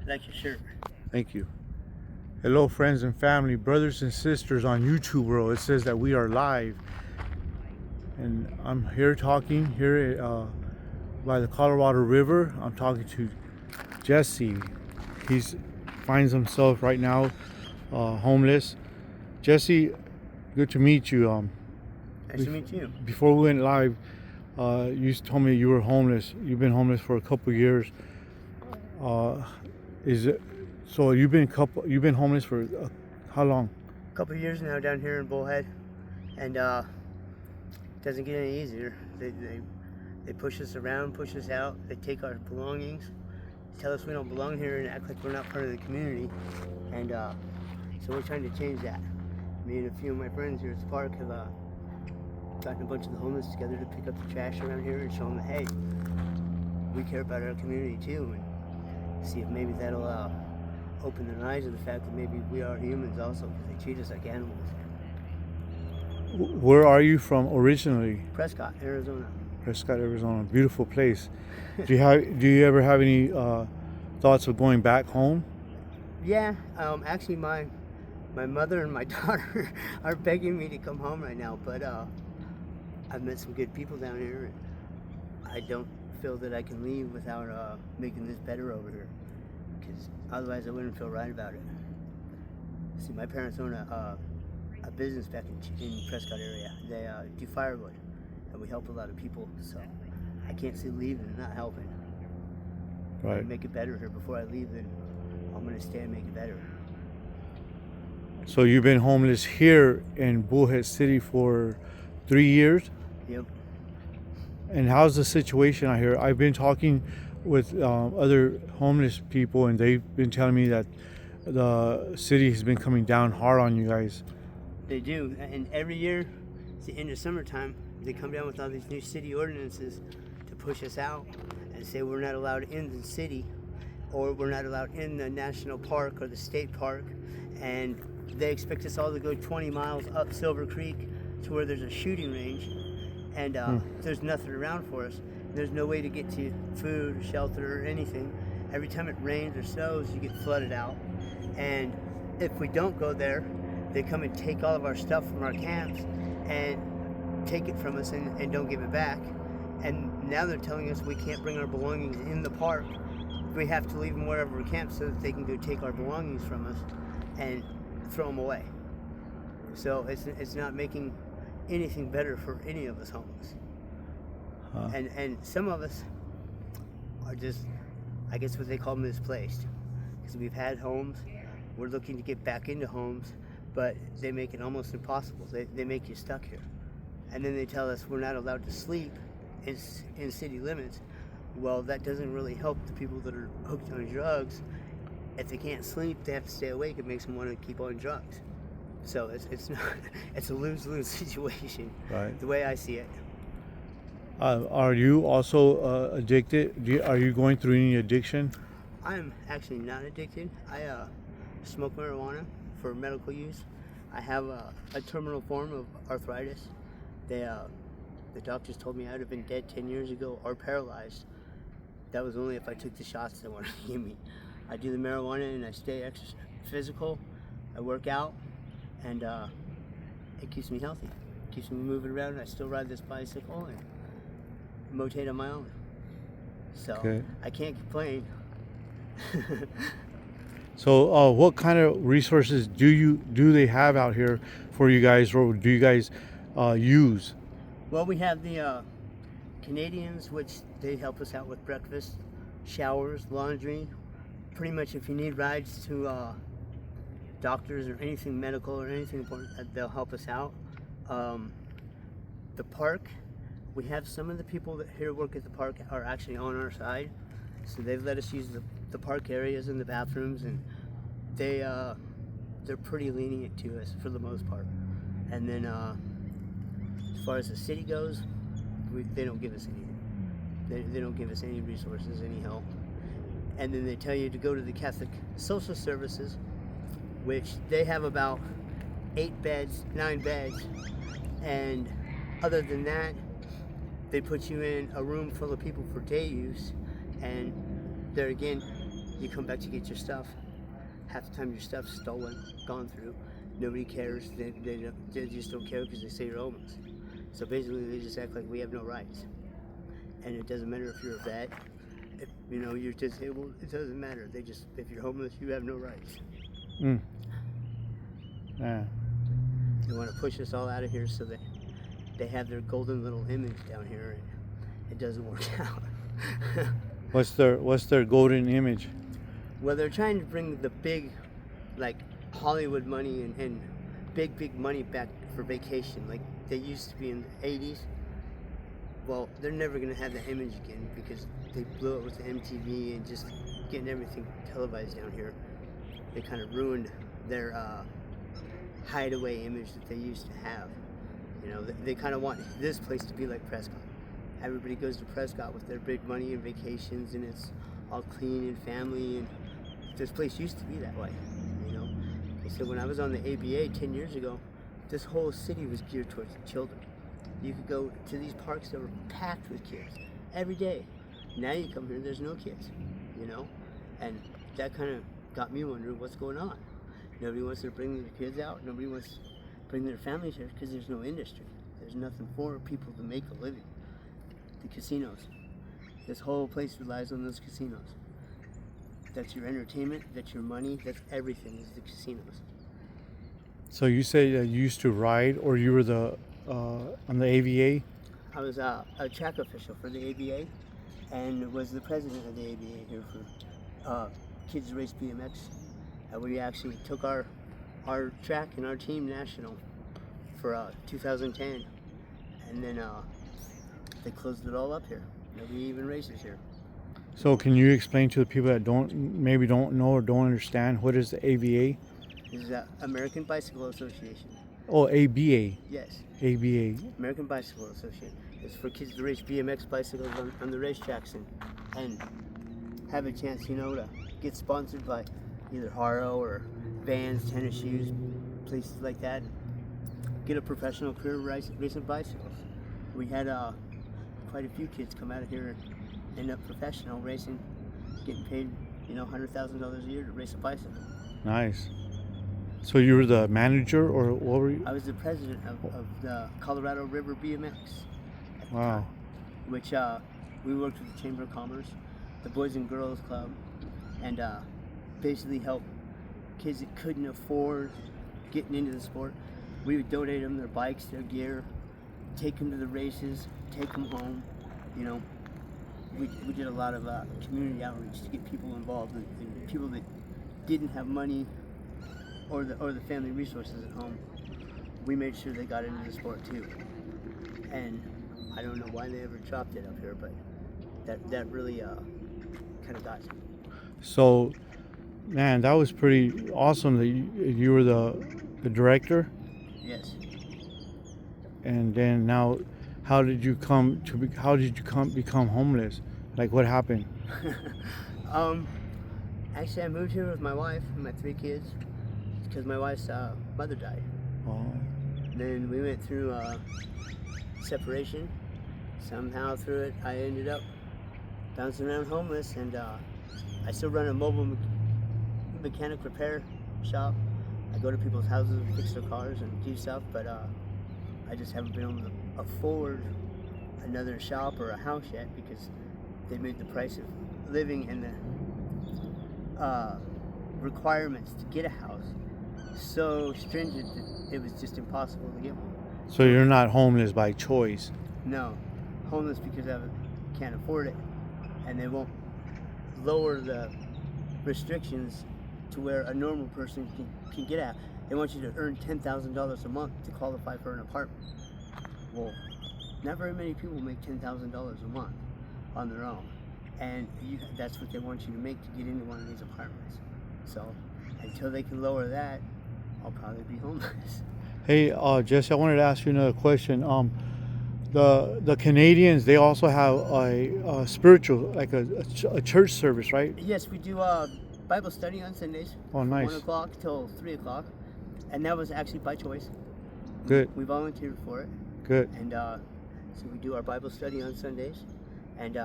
Like your shirt. Thank you. Hello, friends and family, brothers and sisters on YouTube world. It says that we are live, and I'm here talking here by the Colorado River. I'm talking to Jesse. He's finds himself right now homeless. Jesse, good to meet you. Nice to meet you. Before we went live, you told me you were homeless. You've been homeless for a couple of years. Is it so? You've been homeless for how long? A couple of years now down here in Bullhead, and it doesn't get any easier. They push us around, push us out. They take our belongings, tell us we don't belong here, and act like we're not part of the community. And so we're trying to change that. Me and a few of my friends here at the park have gotten a bunch of the homeless together to pick up the trash around here and show them that, hey, we care about our community too, and see if maybe that'll open their eyes to the fact that maybe we are humans also, because they treat us like animals. Where are you from originally? Prescott, Arizona. Prescott, Arizona. Beautiful place. Do you ever have any thoughts of going back home? Yeah, actually my mother and my daughter are begging me to come home right now, but I've met some good people down here, and I don't feel that I can leave without making this better over here, because otherwise I wouldn't feel right about it. See, my parents own a business back in Prescott area. They do firewood, and we help a lot of people, so I can't see leaving and not helping. Right. To make it better here before I leave, then I'm going to stay and make it better. So you've been homeless here in Bullhead City for 3 years? Yep. And how's the situation out here? I've been talking with other homeless people, and they've been telling me that the city has been coming down hard on you guys. They do, and every year, it's the end of summertime, they come down with all these new city ordinances to push us out and say we're not allowed in the city, or we're not allowed in the national park or the state park, and they expect us all to go 20 miles up Silver Creek to where there's a shooting range, and there's nothing around for us. There's no way to get to food, or shelter, or anything. Every time it rains or snows, you get flooded out, and if we don't go there, they come and take all of our stuff from our camps and take it from us and don't give it back. And now they're telling us we can't bring our belongings in the park. We have to leave them wherever we camp so that they can go take our belongings from us and throw them away. So it's not making anything better for any of us homeless. And some of us are just, I guess what they call misplaced, because we've had homes, we're looking to get back into homes, but they make it almost impossible. They make you stuck here. And then they tell us we're not allowed to sleep in city limits. Well, that doesn't really help the people that are hooked on drugs. If they can't sleep, they have to stay awake. It makes them want to keep on drugs. So it's not, it's a lose-lose situation, Right. the way I see it. Are you also addicted? Are you going through any addiction? I'm actually not addicted. I smoke marijuana for medical use. I have a terminal form of arthritis. The doctors told me I'd have been dead 10 years ago or paralyzed. That was only if I took the shots they wanted to give me. I do the marijuana and I stay physical. I work out, and it keeps me healthy. It keeps me moving around, and I still ride this bicycle and motate on my own. So Okay. I can't complain. So what kind of resources do they have out here for you guys, or do you guys use? Well, we have the Canadians, which they help us out with breakfast, showers, laundry. Pretty much if you need rides to doctors or anything medical or anything important, they'll help us out. The park, we have some of the people that here work at the park are actually on our side. So they've let us use the park areas and the bathrooms, and they're pretty lenient to us for the most part. And then as far as the city goes, they don't give us anything. They don't give us any resources, any help. And then they tell you to go to the Catholic Social Services, which they have about 8 beds, 9 beds. And other than that, they put you in a room full of people for day use. And there again, You come back to get your stuff. Half the time your stuff's stolen, gone through. Nobody cares. They just don't care because they say you're homeless. So basically, they just act like we have no rights. And it doesn't matter if you're a vet, if you're disabled. It doesn't matter. If you're homeless, you have no rights. Mm. Yeah. They want to push us all out of here so that they have their golden little image down here, and it doesn't work out. What's their golden image? Well, they're trying to bring the big, like Hollywood money and big money back for vacation, like they used to be in the 80s. Well, they're never going to have that image again because they blew it with the MTV and just getting everything televised down here. They kind of ruined their hideaway image that they used to have. They kind of want this place to be like Prescott. Everybody goes to Prescott with their big money and vacations, and it's all clean and family, and this place used to be that way. So when I was on the ABA 10 years ago, this whole city was geared towards children. You could go to these parks that were packed with kids every day. Now you come here, there's no kids, and that kind of got me wondering what's going on. Nobody wants to bring their kids out. Nobody wants to bring their families here because there's no industry. There's nothing for people to make a living. The casinos. This whole place relies on those casinos. That's your entertainment, that's your money, that's everything is the casinos. So you say that you used to ride, or you were on the AVA? I was a track official for the ABA and was the president of the ABA here for Kids Race BMX. And we actually took our track and our team national for 2010, and then they closed it all up here. Nobody even races here. So can you explain to the people that don't know or don't understand, what is the AVA? This is the American Bicycle Association. Oh, ABA. Yes. ABA. American Bicycle Association. It's for kids to race BMX bicycles on the racetracks and have a chance, to get sponsored by either Haro or Vans, tennis shoes, places like that. Get a professional career racing bicycles. We had quite a few kids come out of here and end up professional racing, getting paid, $100,000 a year to race a bicycle. Nice. So you were the manager, or what were you? I was the president of the Colorado River BMX. Wow. Time, which we worked with the Chamber of Commerce, the Boys and Girls Club, and basically helped kids that couldn't afford getting into the sport. We would donate them their bikes, their gear, take them to the races, take them home. We did a lot of community outreach to get people involved, and people that didn't have money or the family resources at home. We made sure they got into the sport too. And I don't know why they ever dropped it up here, but that really kind of got me. So, man, that was pretty awesome that you were the director. Yes. And then now, how did you become homeless? Like, what happened? Actually, I moved here with my wife and my 3 kids because my wife's mother died. Oh. Then we went through separation. Somehow through it, I ended up bouncing around homeless, and I still run a mobile mechanic repair shop. I go to people's houses and fix their cars and do stuff, but I just haven't been able to afford another shop or a house yet because they made the price of living and the requirements to get a house so stringent that it was just impossible to get one. So you're not homeless by choice? No, homeless because I can't afford it, and they won't lower the restrictions to where a normal person can get at. They want you to earn $10,000 a month to qualify for an apartment. Well, not very many people make $10,000 a month on their own, and that's what they want you to make to get into one of these apartments. So until they can lower that, I'll probably be homeless. Hey, Jesse, I wanted to ask you another question. The Canadians, they also have a spiritual, like a church service, right? Yes, we do Bible study on Sundays. Oh, nice. 1 o'clock till 3 o'clock, and that was actually by choice. Good. We volunteered for it. Good. And so we do our Bible study on Sundays, and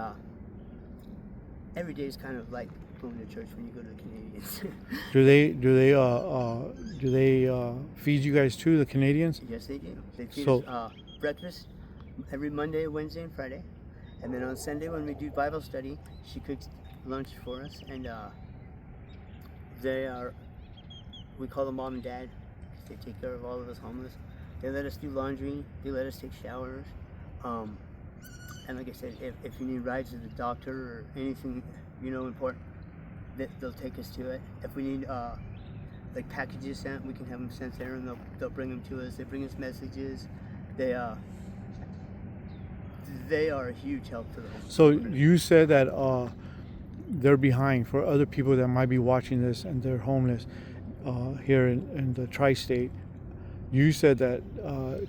every day is kind of like going to church when you go to the Canadians. Do they feed you guys too, the Canadians? Yes, they do. They feed So- us breakfast every Monday, Wednesday, and Friday. And then on Sunday when we do Bible study, she cooks lunch for us. And we call them mom and dad. They take care of all of us homeless. They let us do laundry. They let us take showers. And like I said, if you need rides to the doctor or anything, important, they'll take us to it. If we need like packages sent, we can have them sent there, and they'll bring them to us. They bring us messages. They are a huge help to the homeless. So you said that they're behind for other people that might be watching this and they're homeless here in the tri-state. You said that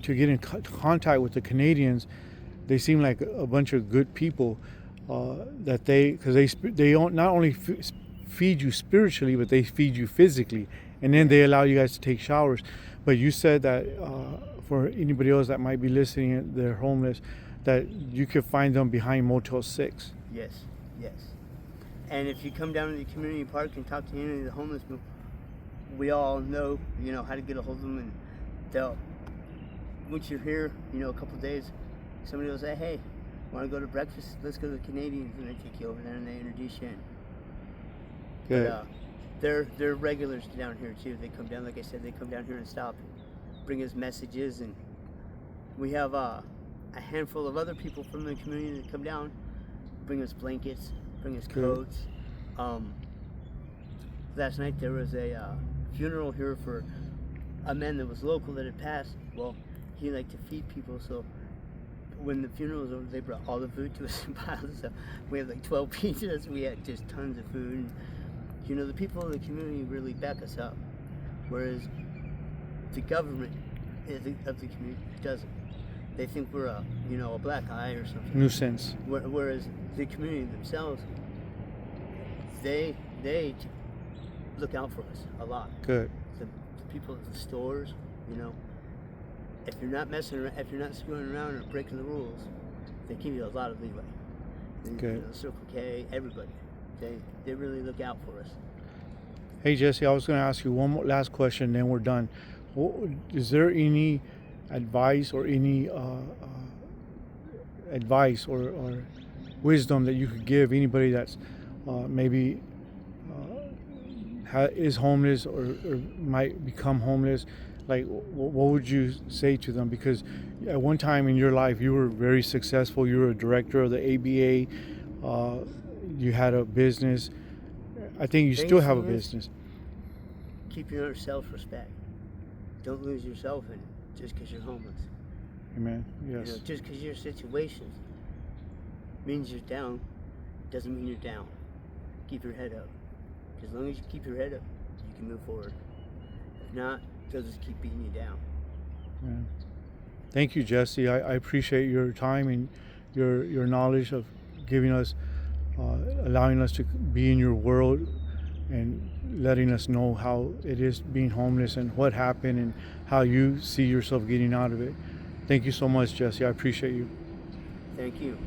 to get in contact with the Canadians, they seem like a bunch of good people. That because they don't not only feed you spiritually, but they feed you physically, and then they allow you guys to take showers. But you said that for anybody else that might be listening, they're homeless, that you could find them behind Motel 6. Yes. And if you come down to the community park and talk to any of the homeless people, we all know, how to get a hold of them, and they'll, once you're here, a couple of days, somebody will say, hey, want to go to breakfast? Let's go to the Canadians, and they take you over there and they introduce you in. Good. But they're regulars down here too. They come down, like I said, they come down here and stop, bring us messages, and we have a handful of other people from the community that come down, bring us blankets, bring us coats. Last night there was a funeral here for a man that was local that had passed. Well, he liked to feed people, so when the funeral was over, they brought all the food to us in piles. So we had like 12 pizzas. We had just tons of food. And, the people in the community really back us up, whereas the government of the community doesn't. They think we're a black eye or something. Nuisance. Whereas the community themselves, they look out for us a lot. Good. The people at the stores, if you're not messing around, if you're not screwing around or breaking the rules, they give you a lot of leeway. Good. Circle K, everybody, they really look out for us. Hey Jesse, I was going to ask you one more last question, then we're done. Is there any advice or any advice or wisdom that you could give anybody that's maybe is homeless or might become homeless? Like, what would you say to them? Because at one time in your life, you were very successful. You were a director of the ABA. You had a business. I think you still have a business. Keep your self-respect. Don't lose yourself in it just because you're homeless. Amen. Yes. Just because your situation means you're down, doesn't mean you're down. Keep your head up. As long as you keep your head up, you can move forward. If not, they'll just keep beating you down. Yeah. Thank you, Jesse. I appreciate your time and your knowledge of giving us, allowing us to be in your world and letting us know how it is being homeless and what happened and how you see yourself getting out of it. Thank you so much, Jesse. I appreciate you. Thank you.